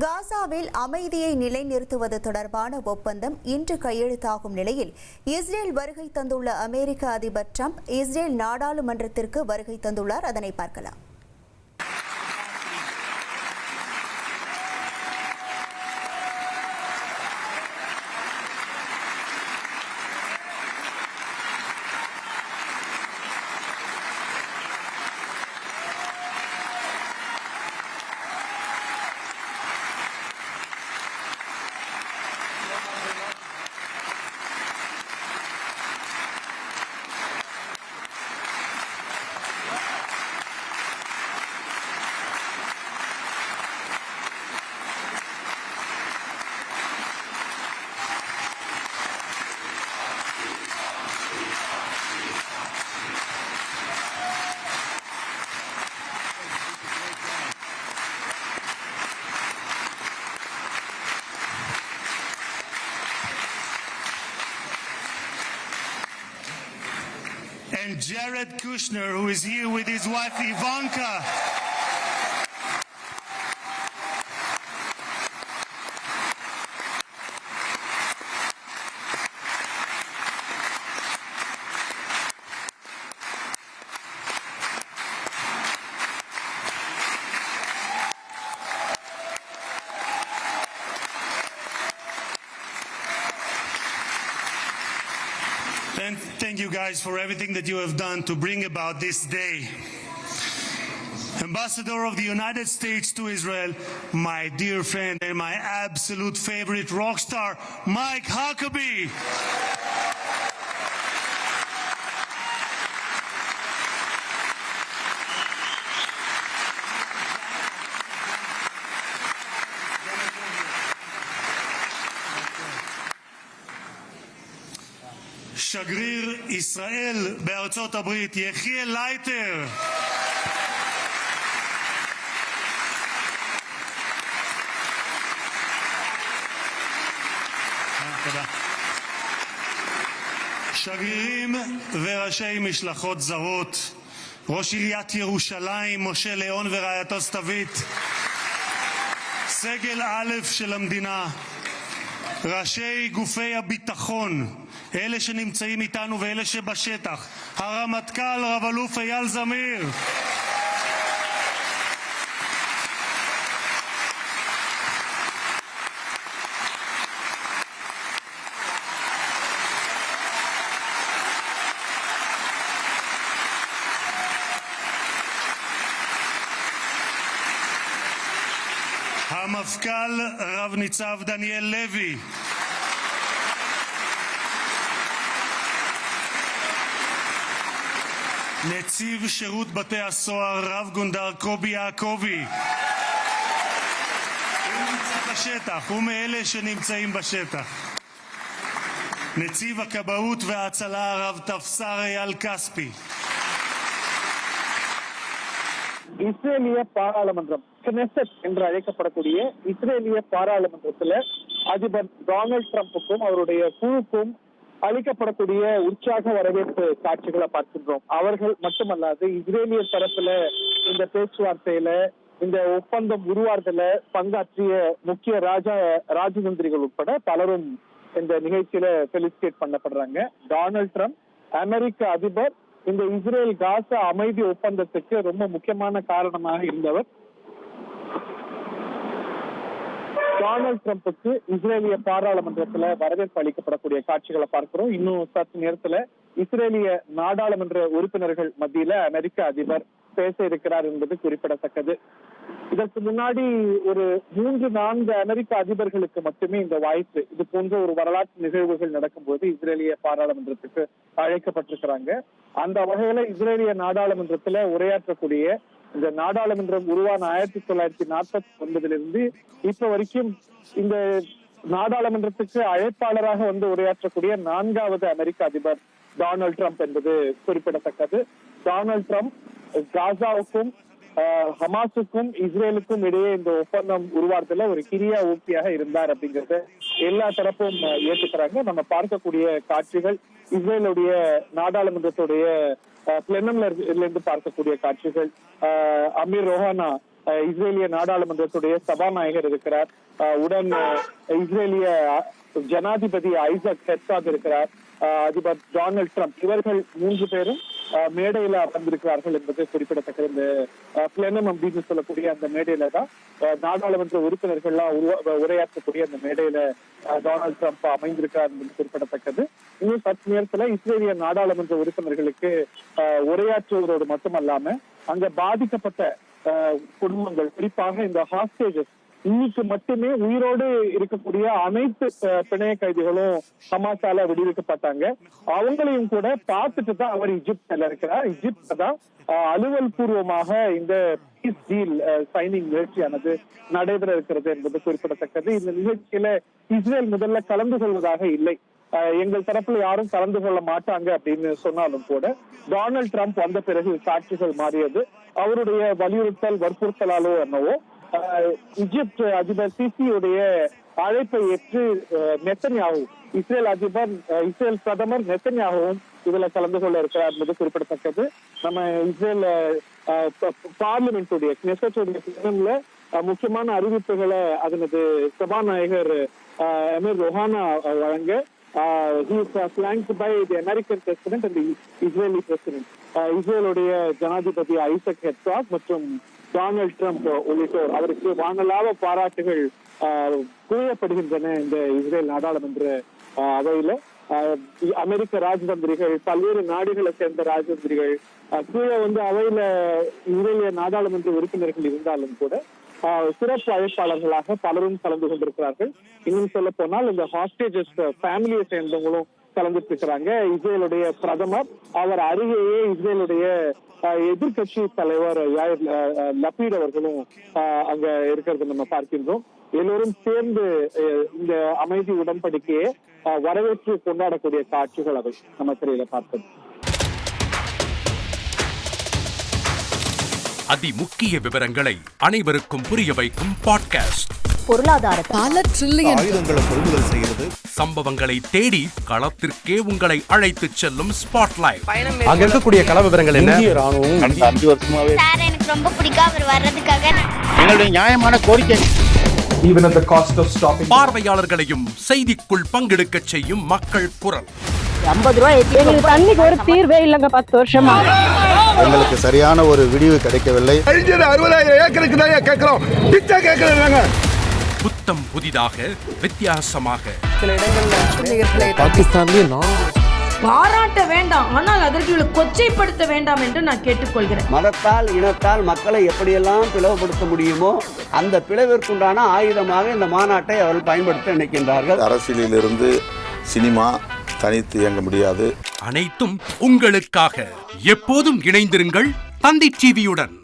காசாவில் அமைதியை நிலைநிறுத்துவது தொடர்பான ஒப்பந்தம் இன்று கையெழுத்தாகும் நிலையில் இஸ்ரேல் வருகை தந்துள்ள அமெரிக்க அதிபர் டிரம்ப் இஸ்ரேல் நாடாளுமன்றத்திற்கு வருகை தந்துள்ளார். அதனை பார்க்கலாம். And Jared Kushner, who is here with his wife Ivanka. And thank you guys for everything that you have done to bring about this day. Ambassador of the United States to Israel, my dear friend and my absolute favorite rock star, Mike Huckabee. שגריר ישראל בארצות הברית יחיאל לייטר. תודה. שגרירים וראשי משלחות זרות, ראש עיריית ירושלים משה ליאון ורעייתו סתווית, סגל א' של המדינה, ראשי גופי הביטחון, אלה שנמצאים איתנו ואלה שבשטח, הרמטכ"ל רב אלוף אייל זמיר, המפכ"ל רב ניצב דניאל לוי, נציב שירות בתי הסוהר רב גונדר קובי יעקבי, הוא נמצא בשטח, הוא מאלה שנמצאים בשטח, נציב הכבאות וההצלה רב תפסר אייל כספי. இஸ்ரேலிய பாராளுமன்றம் கினெசெட் என்று அழைக்கப்படக்கூடிய இஸ்ரேலிய பாராளுமன்றத்துல அதிபர் Donald ட்ரம்புக்கும் அவருடைய குழுக்கும் அளிக்கப்படக்கூடிய உற்சாக வரவேற்பு காட்சிகளை பார்க்கின்றோம். அவர்கள் மட்டுமல்லாது இஸ்ரேலிய தரப்புல இந்த பேச்சுவார்த்தையில இந்த ஒப்பந்தம் உருவாக்குதல பங்காற்றிய முக்கிய ராஜதந்திரிகள் உட்பட பலரும் இந்த நிகழ்ச்சியில பெலிசிட்டேட் பண்ணப்படுறாங்க. டொனால்ட் ட்ரம்ப் அமெரிக்க அதிபர் இந்த இஸ்ரேல் காசா அமைதி ஒப்பந்தத்துக்கு ரொம்ப முக்கியமான காரணமாக இருந்தவர். டொனால்ட் ட்ரம்புக்கு இஸ்ரேலிய பாராளுமன்றத்துல வரவேற்பு அளிக்கப்படக்கூடிய காட்சிகளை பார்க்கிறோம். இன்னும் சற்று நேரத்துல இஸ்ரேலிய நாடாளுமன்ற உறுப்பினர்கள் மத்தியில அமெரிக்க அதிபர் பேச இருக்கிறார் என்பது குறிப்பிடத்தக்கது. இதற்கு முன்னாடி ஒரு 3-4 அமெரிக்க அதிபர்களுக்கு மட்டுமே இந்த வாய்ப்பு, இது போன்ற ஒரு வரலாற்று நிகழ்வுகள் நடக்கும்போது இஸ்ரேலிய பாராளுமன்றத்துக்கு அழைக்கப்பட்டிருக்கிறாங்க. அந்த வகையில இஸ்ரேலிய நாடாளுமன்றத்துல உரையாற்றக்கூடிய இந்த நாடாளுமன்றம் உருவான 1949 இப்ப வரைக்கும் இந்த நாடாளுமன்றத்துக்கு அழைப்பாளராக வந்து உரையாற்றக்கூடிய 4வது அமெரிக்க அதிபர் டொனால்ட் ட்ரம்ப் என்பது குறிப்பிடத்தக்கது. டொனால்ட் ட்ரம்ப் காசாவுக்கும் ஹமாஸுக்கும் இஸ்ரேலுக்கும் இடையே இந்த ஒப்பந்தம் உருவாக்குதல ஒரு கிரியா ஊக்கியாக இருந்தார் அப்படிங்கறத எல்லா தரப்பும் ஏற்றுக்கிறாங்க. நம்ம பார்க்கக்கூடிய காட்சிகள் இஸ்ரேலுடைய நாடாளுமன்றத்துடைய பிளெனம்ல இருந்து பார்க்கக்கூடிய காட்சிகள். அமீர் ரோஹானா இஸ்ரேலிய நாடாளுமன்றத்துடைய சபாநாயகர் இருக்கிறார், உடன் இஸ்ரேலிய ஜனாதிபதி ஐசக் ஹெர்சாக் இருக்கிறார், அதிபர் டொனால்ட் ட்ரம்ப், இவர்கள் 3 பேரும் மேடையில அமர்ந்திருக்கிறார்கள் என்பது குறிப்பிடத்தக்கது. இந்த பிளெனம் அப்படின்னு சொல்லக்கூடிய அந்த மேடையில தான் நாடாளுமன்ற உறுப்பினர்கள்லாம் உரையாற்றக்கூடிய அந்த மேடையில டொனால்ட் ட்ரம்ப் அமைந்திருக்கிறார் என்பது குறிப்பிடத்தக்கது. இன்னும் சற்று நேரத்துல இஸ்ரேலிய நாடாளுமன்ற உறுப்பினர்களுக்கு உரையாற்றுவதோடு மட்டுமல்லாம அங்க பாதிக்கப்பட்ட குடும்பங்கள், குறிப்பாக இந்த ஹாஸ்டேஜஸ், இன்னைக்கு மட்டுமே உயிரோடு இருக்கக்கூடிய அனைத்து பிணைய கைதிகளும் ஹமாஸால விடுவிக்கப்பட்டாங்க, அவங்களையும் கூட பார்த்துட்டு தான் அவர் இஜிப்ட்ல இருக்கிறார். இஜிப்ட்ல தான் அலுவல் பூர்வமாக இந்த பீஸ் டீல் சைனிங் முயற்சியானது நடைபெற இருக்கிறது என்பது குறிப்பிடத்தக்கது. இந்த நிகழ்ச்சியில இஸ்ரேல் முதல்ல கலந்து கொள்வதாக இல்லை, எங்கள் தரப்புல யாரும் கலந்து கொள்ள மாட்டாங்க அப்படின்னு சொன்னாலும் கூட டொனால்ட் ட்ரம்ப் வந்த பிறகு காட்சிகள் மாறியது. அவருடைய வலியுறுத்தல் வற்புறுத்தலாலோ என்னவோ இஜிப்ட் அதிபர் சிசியுடைய அழைப்பை ஏற்று நெத்தன்யாஹூ, இஸ்ரேல் பிரதமர் நெத்தன்யாஹூவும் இதுல கலந்து கொள்ள இருக்கிறார் என்பது குறிப்பிடத்தக்கது. நம்ம இஸ்ரேல் பார்லிமெண்டுடைய கினெசெட்டுடைய முக்கியமான அறிவிப்புகளை அதனது சபாநாயகர் அமீர் ரொஹானா வழங்க, he is flanked by the American president and the Israeli president. இஸ்ரேலுடைய ஜனாதிபதி ஐசக் ஹெர்சாக் மற்றும் டொனால்ட் ட்ரம்ப் உள்ளிட்டோர் அவருக்கு வானலாவ பாராட்டுகள் குவியப்படுகின்றன. இந்த இஸ்ரேல் நாடாளுமன்ற அவையில அமெரிக்க ராஜதந்திரிகள், பல்வேறு நாடுகளை சேர்ந்த ராஜதந்திரிகள் கீழே அவையில இஸ்ரேலிய நாடாளுமன்ற உறுப்பினர்கள் இருந்தாலும் கூட சிறப்பு அழைப்பாளர்களாக பலரும் கலந்து கொண்டிருக்கிறார்கள். இன்னும் சொல்ல போனால் இந்த ஹாஸ்டேஜஸ் ஃபேமிலியை சேர்ந்தவங்களும் கலந்துட்டு இருக்கிறாங்க. இஸ்ரேலுடைய பிரதமர், அவர் அருகேயே இஸ்ரேலுடைய எதிர்கட்சி தலைவர் யாயிர் லபீட் அவர்களும் அங்க இருக்கிறது நம்ம பார்க்கின்றோம். எல்லோரும் சேர்ந்து இந்த அமைதி உடன்படிக்கையை வரவேற்று கொண்டாடக்கூடிய காட்சிகள் அவை நம்ம திரையில பார்த்தது. அதிமுக்கிய விவரங்களை அனைவருக்கும் புரிய வைக்கும் பாட்காஸ்ட். பொருளாதாரத்தை பல ட்ரில்லியன் ஆயுதங்களை கொள்முதல் செய்கிறது. சம்பவங்களை தேடி களத்திற்கே உங்களை அழைத்து செல்லும் ஸ்பாட்லைட். அங்க இருக்கக்கூடிய கள விவரங்கள் என்ன? ராணுவம் கடந்த 5 வருஷமாவே சார் எனக்கு ரொம்ப பிடிக்கும் அவர் வர்றதுக்காக. எங்களுடைய நியாயமான கோரிக்கை. Even at the cost of stopping. பார்வையாளர்களையும் செய்திக்குள் பங்கெடுக்க செய்யும் மக்கள் குரல். 50 ரூபாய் எங்களுக்கு தண்ணிக்கு ஒரு தீர்வே இல்லங்க 10 வருஷமா. எங்களுக்கு சரியான ஒரு விடிவு கிடைக்கவில்லை. 60,000 ஏக்கருக்கு தான் கேட்கிறோம், பிச்சை கேட்கறாங்க. புத்தம் புதிதாக, வித்தியாசமாக. சில இடங்கள்ல பாகிஸ்தான்லயே பாராட்ட வேண்டாம், ஆனால் அதற்கு கொச்சைப்படுத்த வேண்டாம் என்று நான் கேட்டுக்கொள்கிறேன். மதத்தால் இனத்தால் மக்களை எப்படியெல்லாம் பிளவுபடுத்த முடியுமோ அந்த பிளவிற்குண்டான ஆயுதமாக இந்த மாநாட்டை அவர்கள் பயன்படுத்த நினைக்கின்றார்கள். அரசியலிலிருந்து சினிமா தனித்து இயங்க முடியாது. அனைத்தும் உங்களுக்காக. எப்போதும் இணைந்திருங்கள் தந்தி டிவியுடன்.